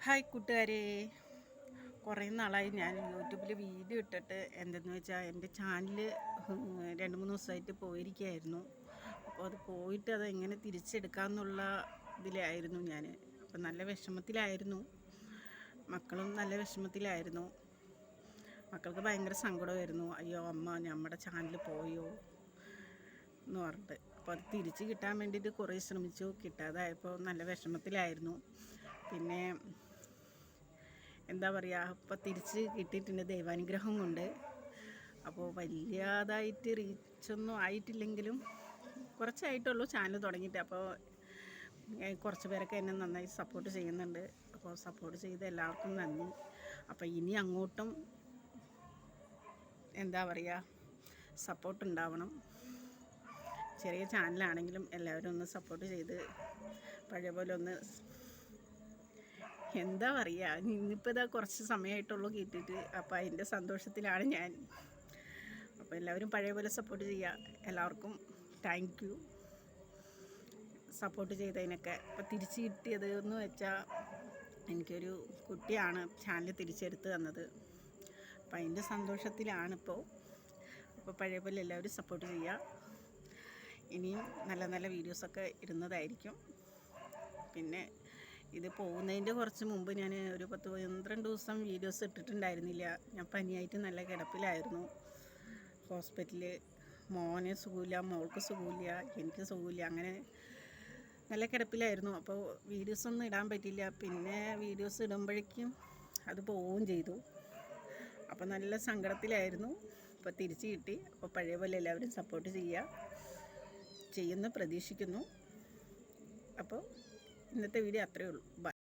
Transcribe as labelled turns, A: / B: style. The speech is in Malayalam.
A: ഹായ് കൂട്ടുകാരെ, കുറേ നാളായി ഞാൻ യൂട്യൂബിൽ വീഡിയോ ഇട്ടിട്ട്. എന്തെന്ന് വെച്ചാൽ എൻ്റെ ചാനൽ 2-3 ദിവസമായിട്ട് പോയിരിക്കുകയായിരുന്നു. അപ്പോൾ അത് പോയിട്ട് അത് എങ്ങനെ തിരിച്ചെടുക്കാമെന്നുള്ള ഇതിലായിരുന്നു ഞാൻ. അപ്പോൾ നല്ല വിഷമത്തിലായിരുന്നു, മക്കളും നല്ല വിഷമത്തിലായിരുന്നു. മക്കൾക്ക് ഭയങ്കര സങ്കടമായിരുന്നു. അയ്യോ അമ്മ, നമ്മുടെ ചാനൽ പോയോ എന്ന് പറഞ്ഞിട്ട്. അപ്പോൾ അത് തിരിച്ച് കിട്ടാൻ വേണ്ടിയിട്ട് കുറേ ശ്രമിച്ചു, കിട്ടാതായപ്പോൾ നല്ല വിഷമത്തിലായിരുന്നു. പിന്നെ എന്താ പറയുക, ഇപ്പോൾ തിരിച്ച് കിട്ടിയിട്ടുണ്ട് ദൈവാനുഗ്രഹം കൊണ്ട്. അപ്പോൾ വലിയതായിട്ട് റീച്ചൊന്നും ആയിട്ടില്ലെങ്കിലും കുറച്ചായിട്ടുള്ളൂ ചാനൽ തുടങ്ങിയിട്ട്. അപ്പോൾ കുറച്ച് പേരൊക്കെ എന്നെ നന്നായി സപ്പോർട്ട് ചെയ്യുന്നുണ്ട്. അപ്പോൾ സപ്പോർട്ട് ചെയ്ത എല്ലാവർക്കും നന്ദി. അപ്പോൾ ഇനി അങ്ങോട്ടും എന്താ പറയുക, സപ്പോർട്ട് ഉണ്ടാവണം. ചെറിയ ചാനലാണെങ്കിലും എല്ലാവരും ഒന്ന് സപ്പോർട്ട് ചെയ്ത് പഴയ പോലെ ഒന്ന്, എന്താ പറയുക, ഇന്നിപ്പോൾ ഇതാ കുറച്ച് സമയമായിട്ടുള്ളൂ കിട്ടിയിട്ട്. അപ്പോൾ അതിൻ്റെ സന്തോഷത്തിലാണ് ഞാൻ. അപ്പോൾ എല്ലാവരും പഴയ പോലെ സപ്പോർട്ട് ചെയ്യുക. എല്ലാവർക്കും താങ്ക് യു സപ്പോർട്ട് ചെയ്തതിനൊക്കെ. അപ്പോൾ തിരിച്ച് കിട്ടിയത് എന്ന് വെച്ചാൽ എനിക്കൊരു കുട്ടിയാണ് ചാനൽ തിരിച്ചെടുത്ത് തന്നത്. അപ്പോൾ അതിൻ്റെ സന്തോഷത്തിലാണിപ്പോൾ. അപ്പോൾ പഴയ പോലെ എല്ലാവരും സപ്പോർട്ട് ചെയ്യുക. ഇനിയും നല്ല നല്ല വീഡിയോസൊക്കെ ഇടുന്നതായിരിക്കും. പിന്നെ ഇത് പോകുന്നതിൻ്റെ കുറച്ച് മുമ്പ് ഞാൻ ഒരു 10-12 ദിവസം വീഡിയോസ് ഇട്ടിട്ടുണ്ടായിരുന്നില്ല. ഞാൻ പനിയായിട്ട് നല്ല കിടപ്പിലായിരുന്നു. ഹോസ്പിറ്റലിൽ മോനെ സുഖമില്ല, മോൾക്ക് സുഖമില്ല, എനിക്ക് സുഖമില്ല, അങ്ങനെ നല്ല കിടപ്പിലായിരുന്നു. അപ്പോൾ വീഡിയോസൊന്നും ഇടാൻ പറ്റില്ല. പിന്നെ വീഡിയോസ് ഇടുമ്പോഴേക്കും അത് പോവുകയും ചെയ്തു. അപ്പോൾ നല്ല സങ്കടത്തിലായിരുന്നു. അപ്പോൾ തിരിച്ച് കിട്ടി. അപ്പോൾ പഴയ പോലെ എല്ലാവരും സപ്പോർട്ട് ചെയ്യുമെന്ന് പ്രതീക്ഷിക്കുന്നു. അപ്പോൾ ഇന്നത്തെ വീഡിയോ അത്രയേ ഉള്ളൂ. ബൈ.